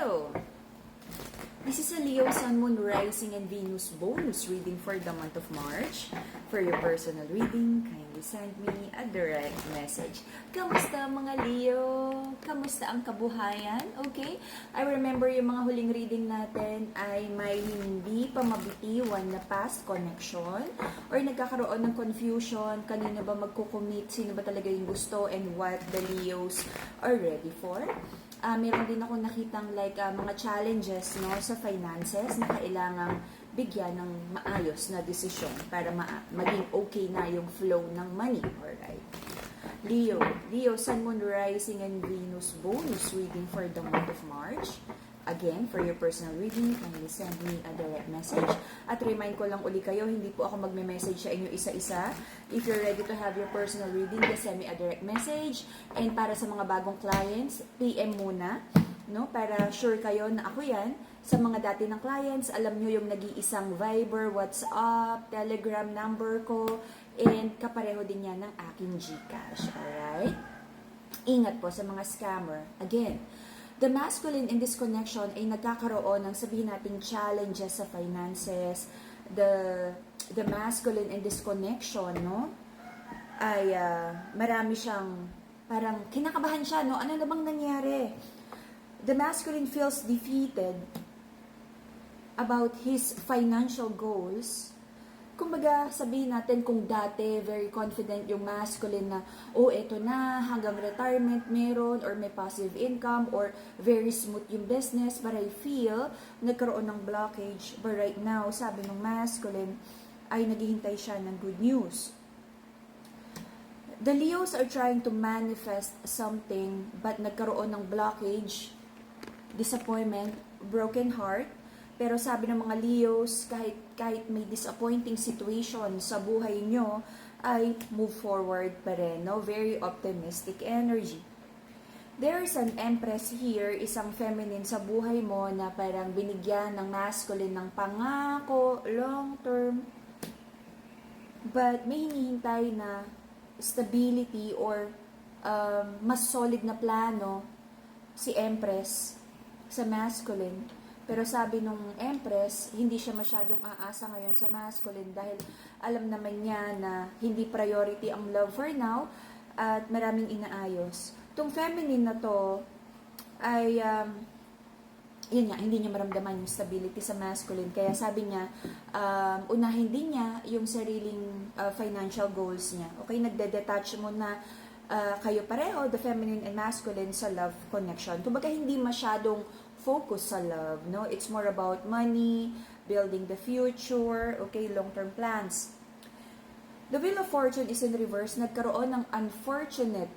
Leo. This is a Leo Sun, Moon, Rising, and Venus bonus reading for the month of March. For your personal reading, kindly send me a direct message. Kamusta mga Leo? Kamusta ang kabuhayan? Okay? I remember yung mga huling reading natin ay may hindi pa mabitiwan na past connection or nagkakaroon ng confusion, kanino ba magkukumit, sino ba talaga yung gusto, and what the Leos are ready for. Meron din ako nakitang mga challenges sa finances na kailangang bigyan ng maayos na desisyon para maging okay na yung flow ng money. Alright. Leo, Sun, Moon, Rising, and Venus bonus reading for the month of March. Again, for your personal reading, kindly send me a direct message. At remind ko lang uli kayo, hindi po ako magme-message sa inyo isa-isa. If you're ready to have your personal reading, just send me a direct message. And para sa mga bagong clients, PM muna, no? Para sure kayo na ako yan. Sa mga dati ng clients, alam nyo yung nag-iisang Viber, WhatsApp, Telegram number ko, and kapareho din yan ng aking GCash. Alright? Ingat po sa mga scammer. Again, the masculine in this connection ay nagkakaroon ng sabihin nating challenges sa finances. The masculine in this connection, no, ay marami siyang parang kinakabahan siya, no? Ano na bang nangyari? The masculine feels defeated about his financial goals. Kumbaga, sabihin natin kung dati very confident yung masculine na, eto na, hanggang retirement meron, or may passive income, or very smooth yung business, but I feel nagkaroon ng blockage. But right now, sabi ng masculine, ay naghihintay siya ng good news. The Leos are trying to manifest something, but nagkaroon ng blockage, disappointment, broken heart. Pero sabi ng mga Leos, kahit may disappointing situation sa buhay nyo, ay move forward pa rin, no? Very optimistic energy. There is an Empress here, isang feminine sa buhay mo na parang binigyan ng masculine ng pangako, long term. But may hinihintay na stability or mas solid na plano si Empress sa masculine. Pero sabi nung Empress, hindi siya masyadong aasa ngayon sa masculine dahil alam naman niya na hindi priority ang love for now at maraming inaayos. Itong feminine na to ay, yun nga, hindi niya maramdaman yung stability sa masculine. Kaya sabi niya, unahin din niya yung sariling financial goals niya. Okay, nagde-detach mo na kayo pareho, the feminine and masculine, sa love connection. Kumbaga hindi masyadong focus sa love, no? It's more about money, building the future, okay, long-term plans. The Wheel of Fortune is in reverse. Nagkaroon ng unfortunate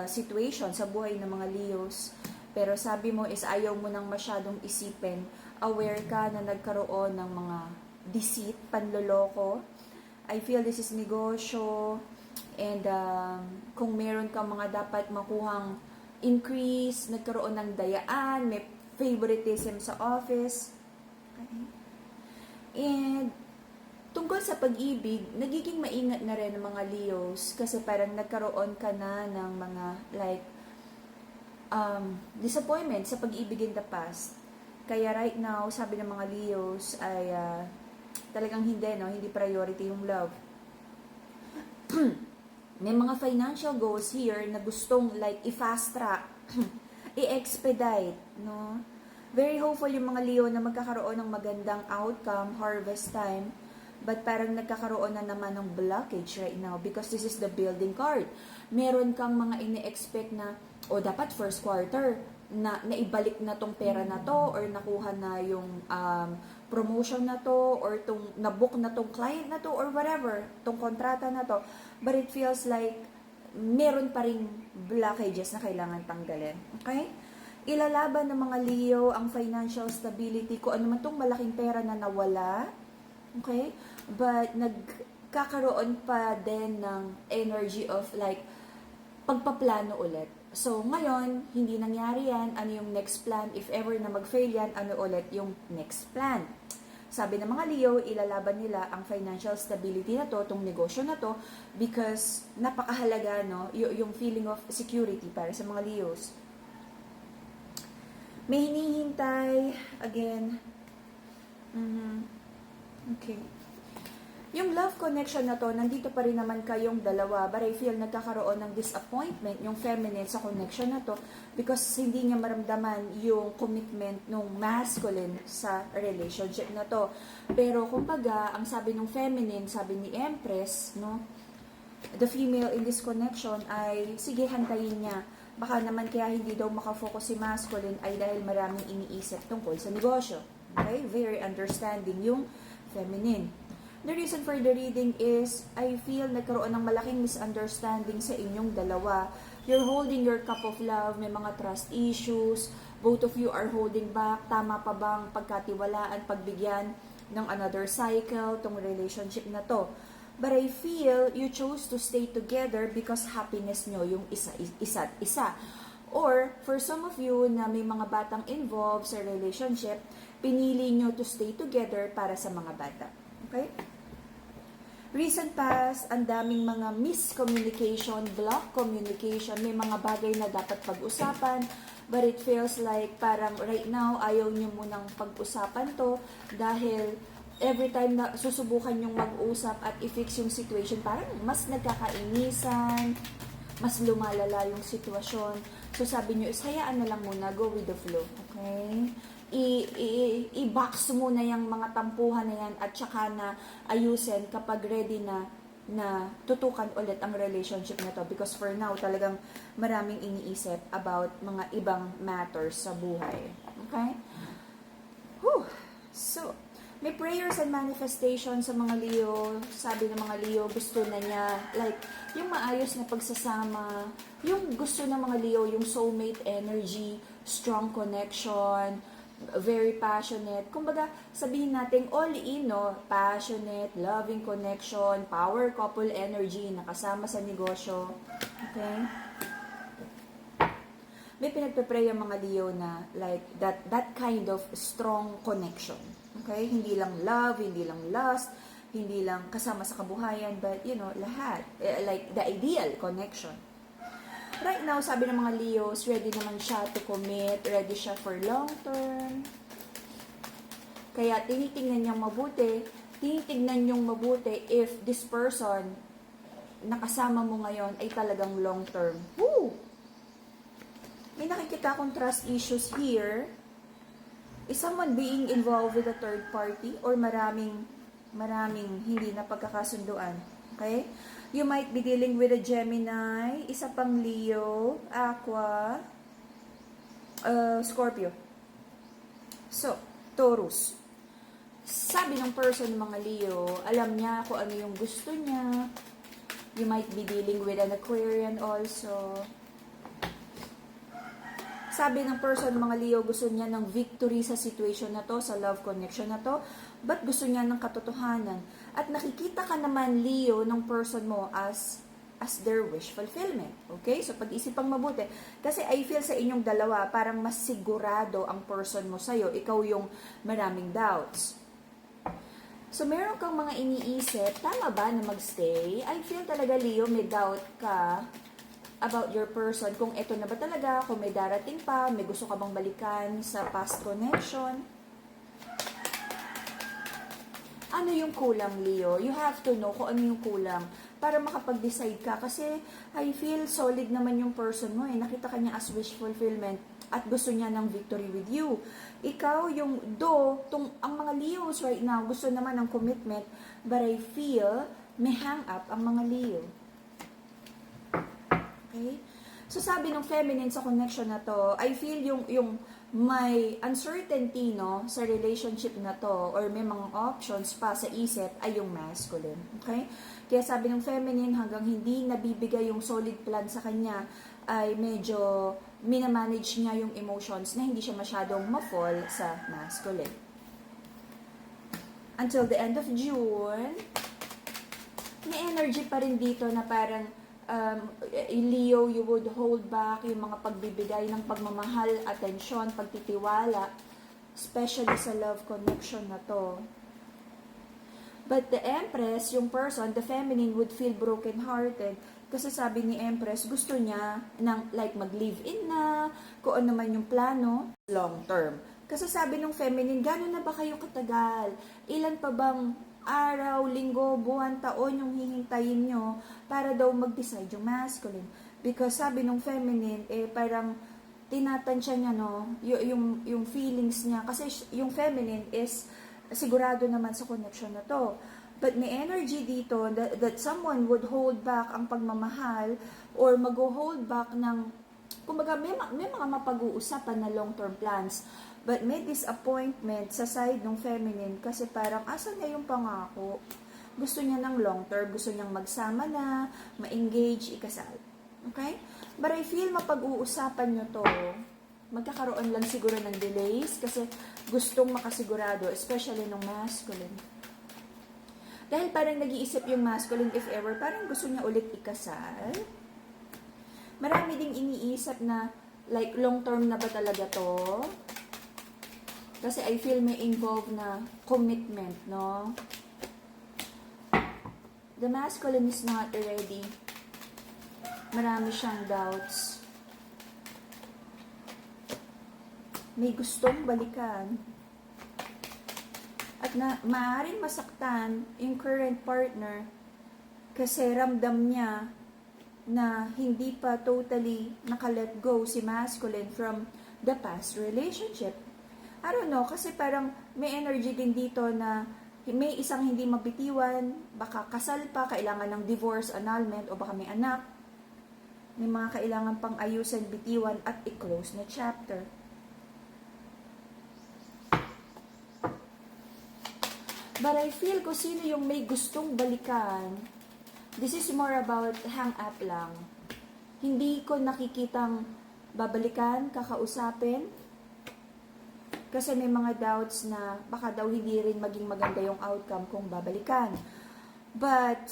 situation sa buhay ng mga Leos. Pero sabi mo is ayaw mo nang masyadong isipin. Aware ka na nagkaroon ng mga deceit, panloloko. I feel this is negosyo. And kung meron kang mga dapat makuhang increase, nagkaroon ng dayaan, may favoritism sa office. Okay. And tungkol sa pag-ibig, nagiging maingat na rin ng mga Leos kasi parang nagkaroon ka na ng mga disappointment sa pag-ibig in the past. Kaya right now, sabi ng mga Leos ay talagang hindi priority yung love. May mga financial goals here na gustong i-fast track, i-expedite, no? Very hopeful yung mga Leo na magkakaroon ng magandang outcome, harvest time, but parang nagkakaroon na naman ng blockage right now because this is the building card. Meron kang mga ine-expect na, dapat first quarter, na naibalik na tong pera na to, or nakuha na yung promotion na to, or nabook na tong client na to, or whatever, tong kontrata na to. But it feels like meron pa ring blockages na kailangan tanggalin. Okay? Ilalaban ng mga Leo ang financial stability kung ano man tong malaking pera na nawala. Okay? But nagkakaroon pa din ng energy of pagpaplano ulit. So, ngayon, hindi nangyari yan. Ano yung next plan? If ever na mag-fail yan, ano ulit yung next plan? Sabi ng mga Leo, ilalaban nila ang financial stability na to, itong negosyo na to, because napakahalaga, no? Yung feeling of security para sa mga Leos. May hinihintay, again, okay. Yung love connection na to, nandito pa rin naman kayong dalawa, but I feel nagkakaroon ng disappointment yung feminine sa connection na to because hindi niya maramdaman yung commitment ng masculine sa relationship na to. Pero kumbaga, ang sabi ng feminine, sabi ni Empress, no, the female in this connection ay, sige, hantayin niya. Baka naman kaya hindi daw makafocus si masculine ay dahil maraming iniisip tungkol sa negosyo. Okay? Very understanding yung feminine. The reason for the reading is, I feel nagkaroon ng malaking misunderstanding sa inyong dalawa. You're holding your cup of love, may mga trust issues, both of you are holding back, tama pa bang pagkatiwalaan, pagbigyan ng another cycle, tong relationship na to. But I feel you chose to stay together because happiness nyo yung isa't isa. Or, for some of you na may mga batang involved sa relationship, pinili nyo to stay together para sa mga bata. Okay? Recent past, ang daming mga miscommunication, block communication, may mga bagay na dapat pag-usapan, but it feels like parang right now, ayaw nyo munang pag-usapan to dahil every time na susubukan yung mag-usap at i-fix yung situation, parang mas nagkakainisan, mas lumalala yung sitwasyon. So sabi nyo is, hayaan na lang muna, go with the flow. Okay? I-box muna yung mga tampuhan na yan at saka na ayusin kapag ready na tutukan ulit ang relationship na to because for now talagang maraming iniisip about mga ibang matters sa buhay. Okay? Whew. So, may prayers and manifestation sa mga Leo. Sabi ng mga Leo, gusto na niya, like, yung maayos na pagsasama, yung gusto ng mga Leo, yung soulmate energy, strong connection, very passionate. Kumbaga, sabihin natin all in, no? Passionate, loving connection, power couple energy, nakasama sa negosyo. Okay? May pinagpe-pray ang mga Leo na like that kind of strong connection. Okay? Hindi lang love, hindi lang lust, hindi lang kasama sa kabuhayan, but you know, lahat. Like the ideal connection. Right now, sabi ng mga Leos, ready naman siya to commit, ready siya for long term. Kaya tinitingnan niyang mabuti, if this person nakasama mo ngayon ay talagang long term. Woo! May nakikita akong trust issues here. Is someone being involved with a third party or maraming hindi na pagkakasunduan? Okay? You might be dealing with a Gemini, isa pang Leo, Aqua, Scorpio. So, Taurus. Sabi ng person ng mga Leo, alam niya kung ano yung gusto niya. You might be dealing with an Aquarian also. Sabi ng person ng mga Leo, gusto niya ng victory sa situation na to, sa love connection na to, but gusto niya ng katotohanan. At nakikita ka naman, Leo, ng person mo as their wish fulfillment. Okay? So, pag-isipang mabuti. Kasi I feel sa inyong dalawa, parang mas sigurado ang person mo sa'yo. Ikaw yung maraming doubts. So, meron kang mga iniisip, tama ba na magstay? I feel talaga, Leo, may doubt ka about your person, kung ito na ba talaga, kung may darating pa, may gusto ka bang balikan sa past connection. Ano yung kulang, Leo? You have to know kung ano yung kulang para makapag-decide ka. Kasi I feel solid naman yung person mo eh. Nakita ka niya as wish fulfillment at gusto niya ng victory with you. Ikaw, yung ang mga Leos right now, gusto naman ng commitment, but I feel may hang up ang mga Leo. Okay? So, sabi ng feminine sa connection na to, I feel yung may uncertainty, no, sa relationship na to, or may mga options pa sa isip, ay yung masculine. Okay? Kaya sabi ng feminine, hanggang hindi nabibigay yung solid plan sa kanya, ay medyo minamanage niya yung emotions na hindi siya masyadong ma-fall sa masculine. Until the end of June, may energy pa rin dito na parang Leo, you would hold back yung mga pagbibigay ng pagmamahal, atensyon, pagtitiwala, especially sa love connection na to. But the Empress, yung person, the feminine, would feel broken-hearted Kasi sabi ni Empress, gusto niya ng like mag-live-in na, kung ano man yung plano, long term. Kasi sabi ng feminine, gano'n na ba kayo katagal? Ilan pa bang araw, linggo, buwan, taon yung hihintayin nyo para daw mag-decide yung masculine? Because sabi ng feminine, parang tinatansya niya, no, yung feelings niya. Kasi yung feminine is sigurado naman sa connection na to. But may energy dito that someone would hold back ang pagmamahal or mag-hold back ng, kumbaga may mga mapag-uusapan na long-term plans. But may disappointment sa side ng feminine kasi parang asan na yung pangako? Gusto niya ng long-term, gusto niyang magsama na, ma-engage, ikasal. Okay? But I feel mapag-uusapan nyo to. Magkakaroon lang siguro ng delays kasi gustong makasigurado, especially ng masculine. Dahil parang nag-iisip yung masculine if ever, parang gusto niya ulit ikasal. Marami ding iniisip na like long term na ba talaga to? Kasi I feel may involved na commitment, no? The masculine is not ready. Marami siyang doubts. May gustong balikan. At na maaaring masaktan yung current partner kasi ramdam niya na hindi pa totally naka-let go si masculine from the past relationship. I don't know, kasi parang may energy din dito na may isang hindi mabitiwan, baka kasal pa, kailangan ng divorce, annulment, o baka may anak. May mga kailangan pang ayusin, bitiwan, at i-close na chapter. But I feel kung sino yung may gustong balikan, this is more about hang up lang. Hindi ko nakikitang babalikan, kakausapin, kasi may mga doubts na baka daw hindi rin maging maganda yung outcome kung babalikan. But,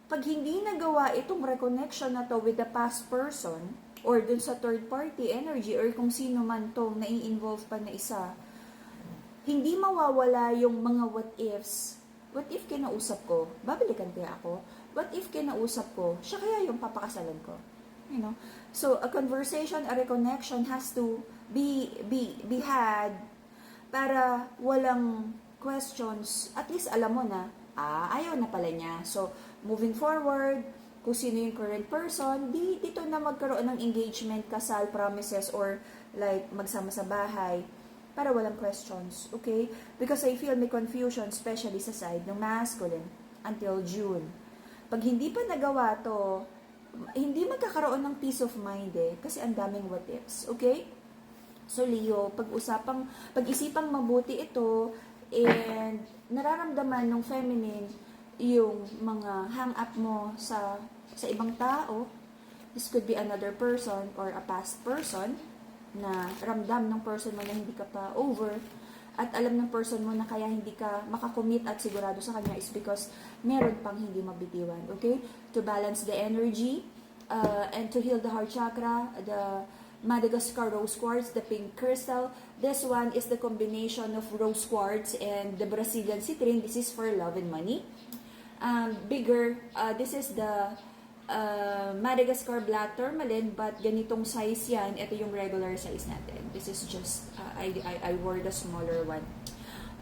pag hindi nagawa itong reconnection na to with the past person, or dun sa third party energy, or kung sino man to nai-involve pa na isa, hindi mawawala yung mga what ifs. What if kinausap ko? Babalikan kaya ako? What if kinausap ko? Siya kaya yung papakasalan ko? You know? So, a conversation, a reconnection has to be had para walang questions. At least alam mo na, ayaw na pala niya. So, moving forward, kung sino yung current person, dito na magkaroon ng engagement, kasal, promises, or like magsama sa bahay para walang questions, okay? Because I feel may confusion, especially sa side ng masculine, until June. Pag hindi pa nagawa to, hindi magkakaroon ng peace of mind kasi ang daming what ifs, okay? So Leo, pag-isipang mabuti ito, and nararamdaman ng feminine yung mga hang up mo sa ibang tao. This could be another person or a past person na ramdam ng person mo na hindi ka pa over, at alam ng person mo na kaya hindi ka makakommit at sigurado sa kanya is because meron pang hindi mabitiwan, okay? To balance the energy and to heal the heart chakra, the Madagascar rose quartz, the pink crystal. This one is the combination of rose quartz and the Brazilian citrine. This is for love and money. Bigger, this is the Madagascar black tourmaline, but ganitong size yan. Ito yung regular size natin. This is just, I wore the smaller one.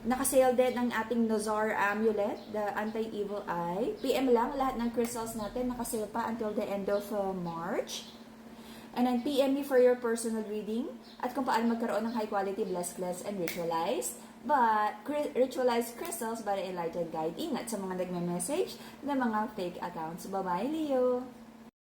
Nakasale din ang ating Nazar amulet, the anti-evil eye. PM lang, lahat ng crystals natin nakasale pa until the end of March. And then PM me for your personal reading at kung paano magkaroon ng high quality, blessed, and ritualized. But ritualized crystals by the Enlightened Guide. Ingat sa mga nagme-message na mga fake accounts. Bye-bye, Leo!